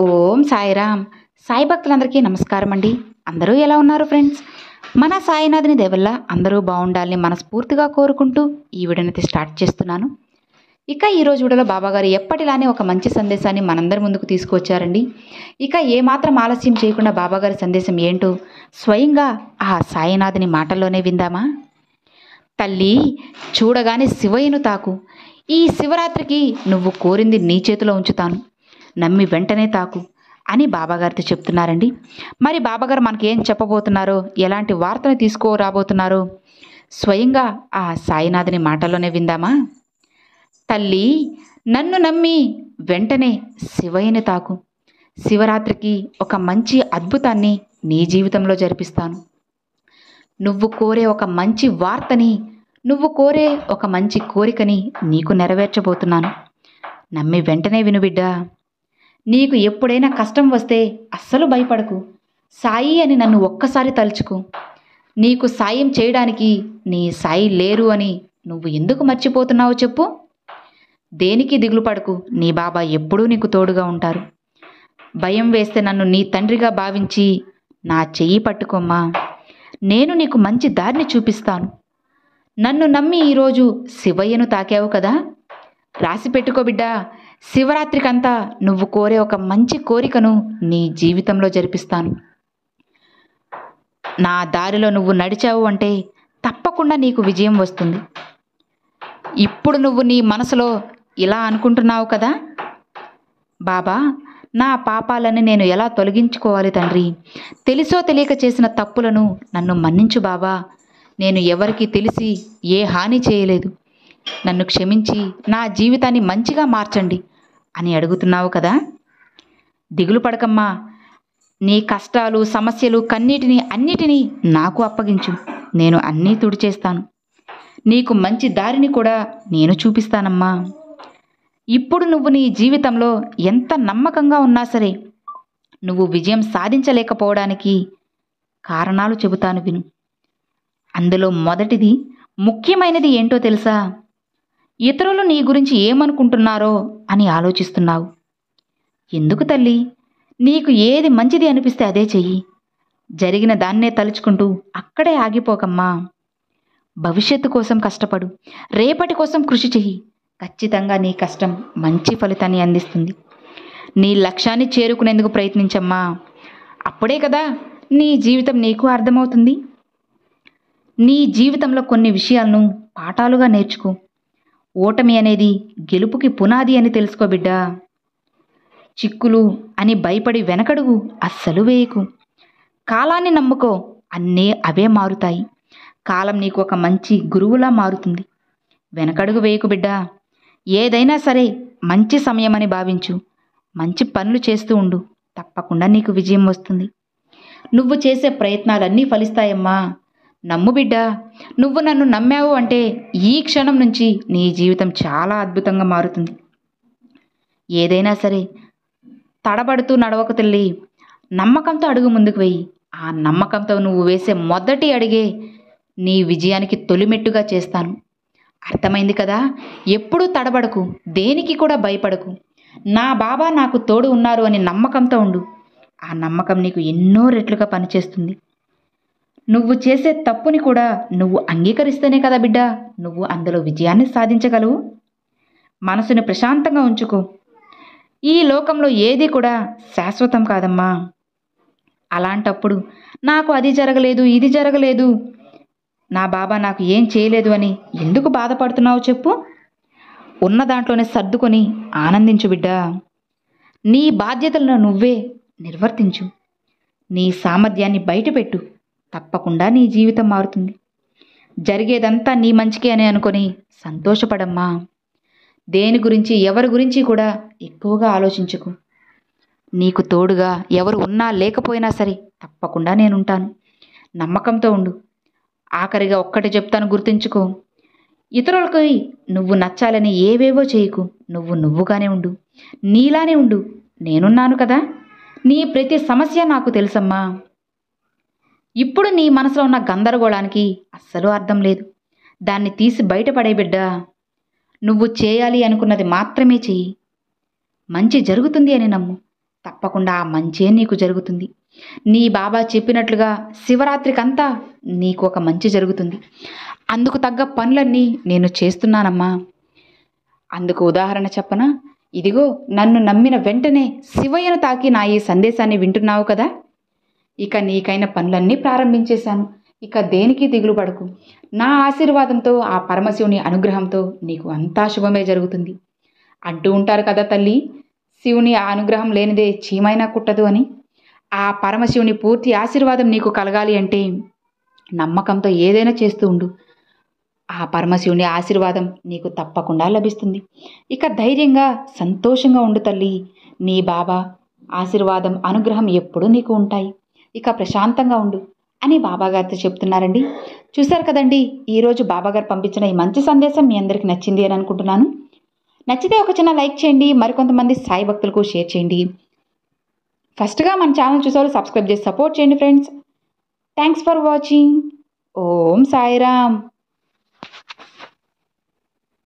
ఓం సాయిరామ్. సాయి భక్తులందరికీ నమస్కారం అండి. అందరూ ఎలా ఉన్నారు ఫ్రెండ్స్? మన సాయినాథుని దయవల్ల అందరూ బాగుండాలని మనస్ఫూర్తిగా కోరుకుంటూ ఈ వీడియోనైతే స్టార్ట్ చేస్తున్నాను. ఇక ఈరోజు వీడియోలో బాబాగారు ఎప్పటిలానే ఒక మంచి సందేశాన్ని మనందరి ముందుకు తీసుకువచ్చారండి. ఇక ఏమాత్రం ఆలస్యం చేయకుండా బాబాగారి సందేశం ఏంటో స్వయంగా ఆ సాయినాథుని మాటల్లోనే విందామా? తల్లి, చూడగానే శివయ్యను తాకు. ఈ శివరాత్రికి నువ్వు కోరింది నీ చేతిలో ఉంచుతాను. నమ్మి వెంటనే తాకు అని బాబాగారితో చెప్తున్నారండి. మరి బాబాగారు మనకి ఏం చెప్పబోతున్నారో, ఎలాంటి వార్తను తీసుకురాబోతున్నారో స్వయంగా ఆ సాయినాథుని మాటల్లోనే విందామా? తల్లి, నన్ను నమ్మి వెంటనే శివయ్యని తాకు. శివరాత్రికి ఒక మంచి అద్భుతాన్ని నీ జీవితంలో జరిపిస్తాను. నువ్వు కోరే ఒక మంచి వార్తని, నువ్వు కోరే ఒక మంచి కోరికని నీకు నెరవేర్చబోతున్నాను. నమ్మి వెంటనే విను బిడ్డా. నీకు ఎప్పుడైనా కష్టం వస్తే అస్సలు భయపడకు. సాయి అని నన్ను ఒక్కసారి తలుచుకో. నీకు సాయం చేయడానికి నీ సాయి లేరు అని నువ్వు ఎందుకు మర్చిపోతున్నావో చెప్పు. దేనికి దిగులు పడకు. నీ బాబా ఎప్పుడూ నీకు తోడుగా ఉంటారు. భయం వేస్తే నన్ను నీ తండ్రిగా భావించి నా చెయ్యి పట్టుకోమ్మా. నేను నీకు మంచి దారిని చూపిస్తాను. నన్ను నమ్మి ఈరోజు శివయ్యను తాకావు కదా, రాసి పెట్టుకో బిడ్డా. శివరాత్రికంతా నువ్వు కోరే ఒక మంచి కోరికను నీ జీవితంలో జరిపిస్తాను. నా దారిలో నువ్వు నడిచావు అంటే తప్పకుండా నీకు విజయం వస్తుంది. ఇప్పుడు నువ్వు నీ మనసులో ఇలా అనుకుంటున్నావు కదా, బాబా, నా పాపాలని నేను ఎలా తొలగించుకోవాలి తండ్రి? తెలిసో తెలియక చేసిన తప్పులను నన్ను మన్నించు బాబా. నేను ఎవరికి తెలిసి ఏ హాని చేయలేదు. నన్ను క్షమించి నా జీవితాన్ని మంచిగా మార్చండి అని అడుగుతున్నావు కదా. దిగులు పడకమ్మా. నీ కష్టాలు, సమస్యలు, కన్నీటిని అన్నిటినీ నాకు అప్పగించు. నేను అన్నీ తుడిచేస్తాను. నీకు మంచి దారిని కూడా నేను చూపిస్తానమ్మా. ఇప్పుడు నువ్వు నీ జీవితంలో ఎంత నమ్మకంగా ఉన్నా సరే నువ్వు విజయం సాధించలేకపోవడానికి కారణాలు చెబుతాను విను. అందులో మొదటిది, ముఖ్యమైనది ఏంటో తెలుసా? ఇతరులు నీ గురించి ఏమనుకుంటున్నారో అని ఆలోచిస్తున్నావు. ఎందుకు తల్లి? నీకు ఏది మంచిది అనిపిస్తే అదే చెయ్యి. జరిగిన దాన్నే తలుచుకుంటూ అక్కడే ఆగిపోకమ్మా. భవిష్యత్తు కోసం కష్టపడు. రేపటి కోసం కృషి చెయ్యి. ఖచ్చితంగా నీ కష్టం మంచి ఫలితాన్ని అందిస్తుంది. నీ లక్ష్యాన్ని చేరుకునేందుకు ప్రయత్నించమ్మా. అప్పుడే కదా నీ జీవితం నీకు అర్థమవుతుంది. నీ జీవితంలో కొన్ని విషయాలను పాఠాలుగా నేర్చుకో. ఓటమి అనేది గెలుపుకి పునాది అని తెలుసుకో బిడ్డా. చిక్కులు అని భయపడి వెనకడుగు అస్సలు వేయకు. కాలాన్ని నమ్ముకో. అన్నీ అవే మారుతాయి. కాలం నీకు ఒక మంచి గురువులా మారుతుంది. వెనకడుగు వేయకు బిడ్డా. ఏదైనా సరే మంచి సమయం అని భావించు. మంచి పనులు చేస్తూ ఉండు. తప్పకుండా నీకు విజయం వస్తుంది. నువ్వు చేసే ప్రయత్నాలన్నీ ఫలిస్తాయమ్మా. నమ్ము బిడ్డా. నువ్వు నన్ను నమ్మావు అంటే ఈ క్షణం నుంచి నీ జీవితం చాలా అద్భుతంగా మారుతుంది. ఏదైనా సరే తడబడుతూ నడవకు తల్లి. నమ్మకంతో అడుగు ముందుకు వెయ్యి. ఆ నమ్మకంతో నువ్వు వేసే మొదటి అడిగే నీ విజయానికి తొలిమెట్టుగా చేస్తాను. అర్థమైంది కదా? ఎప్పుడూ తడబడకు. దేనికి కూడా భయపడకు. నా బాబా నాకు తోడు ఉన్నారు అని నమ్మకంతో ఉండు. ఆ నమ్మకం నీకు ఎన్నో రెట్లుగా పనిచేస్తుంది. నువ్వు చేసే తప్పుని కూడా నువ్వు అంగీకరిస్తేనే కదా బిడ్డా నువ్వు అందులో విజయాన్ని సాధించగలవు. మనసుని ప్రశాంతంగా ఉంచుకో. ఈ లోకంలో ఏది కూడా శాశ్వతం కాదమ్మా. అలాంటప్పుడు నాకు అది జరగలేదు, ఇది జరగలేదు, నా బాబా నాకు ఏం చేయలేదు అని ఎందుకు బాధపడుతున్నావు చెప్పు. ఉన్న దాంట్లోనే సర్దుకొని ఆనందించు బిడ్డా. నీ బాధ్యతలను నువ్వే నిర్వర్తించు. నీ సామర్థ్యాన్ని బయటపెట్టు. తప్పకుండా నీ జీవితం మారుతుంది. జరిగేదంతా నీ మంచికే అని అనుకొని సంతోషపడమ్మా. దేని గురించి, ఎవరి గురించి కూడా ఎక్కువగా ఆలోచించకు. నీకు తోడుగా ఎవరు ఉన్నా లేకపోయినా సరే తప్పకుండా నేనుంటాను. నమ్మకంతో ఉండు. ఆఖరిగా ఒక్కటి చెప్తాను, గుర్తుంచుకో. ఇతరులకు నువ్వు నచ్చాలని ఏవేవో చేయకు. నువ్వు నువ్వుగానే ఉండు. నీలానే ఉండు. నేనున్నాను కదా. నీ ప్రతి సమస్య నాకు తెలుసమ్మా. ఇప్పుడు నీ మనసులో ఉన్న గందరగోళానికి అస్సలు అర్థం లేదు. దాన్ని తీసి బయటపడే బిడ్డా. నువ్వు చేయాలి అనుకున్నది మాత్రమే చెయ్యి. మంచి జరుగుతుంది అని నమ్ము. తప్పకుండా ఆ మంచే నీకు జరుగుతుంది. నీ బాబా చెప్పినట్లుగా శివరాత్రికంతా నీకు ఒక మంచి జరుగుతుంది. అందుకు తగ్గ పనులన్నీ నేను చేస్తున్నానమ్మా. అందుకు ఉదాహరణ చెప్పనా? ఇదిగో నన్ను నమ్మిన వెంటనే శివయ్యను తాకి నా ఈ సందేశాన్ని వింటున్నావు కదా. ఇక నీకైన పనులన్నీ ప్రారంభించేశాను. ఇక దేనికి దిగులు పడకు. నా ఆశీర్వాదంతో, ఆ పరమశివుని అనుగ్రహంతో నీకు అంతా శుభమే జరుగుతుంది. అంటూ ఉంటారు కదా తల్లి, శివుని ఆ అనుగ్రహం లేనిదే చీమైనా కుట్టదు అని. ఆ పరమశివుని పూర్తి ఆశీర్వాదం నీకు కలగాలి అంటే నమ్మకంతో ఏదైనా చేస్తూ ఉండు. ఆ పరమశివుని ఆశీర్వాదం నీకు తప్పకుండా లభిస్తుంది. ఇక ధైర్యంగా సంతోషంగా ఉండు తల్లి. నీ బాబా ఆశీర్వాదం అనుగ్రహం ఎప్పుడూ నీకు ఉంటాయి. ఇక ప్రశాంతంగా ఉండు అని బాబాగారితో చెప్తున్నారండి. చూశారు కదండి, ఈరోజు బాబాగారు పంపించిన ఈ మంచి సందేశం మీ అందరికీ నచ్చింది అని అనుకుంటున్నాను. నచ్చితే ఒక చిన్న లైక్ చేయండి, మరికొంతమంది సాయి భక్తులకు షేర్ చేయండి. ఫస్ట్గా మన ఛానల్ చూసేవాళ్ళు సబ్స్క్రైబ్ చేసి సపోర్ట్ చేయండి friends. Thanks for watching. Om Sairam.